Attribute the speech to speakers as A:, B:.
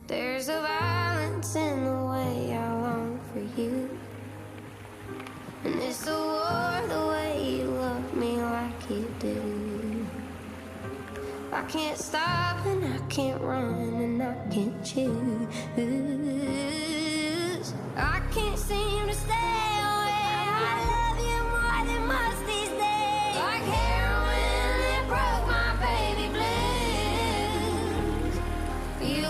A: There's a violence in the way I long for you, and it's a war the way you love me like you do. I can't stop and I can't run and I can't choose. I can't seem to stay away. I love you more than most these days. Like heroin, it broke my baby blues. You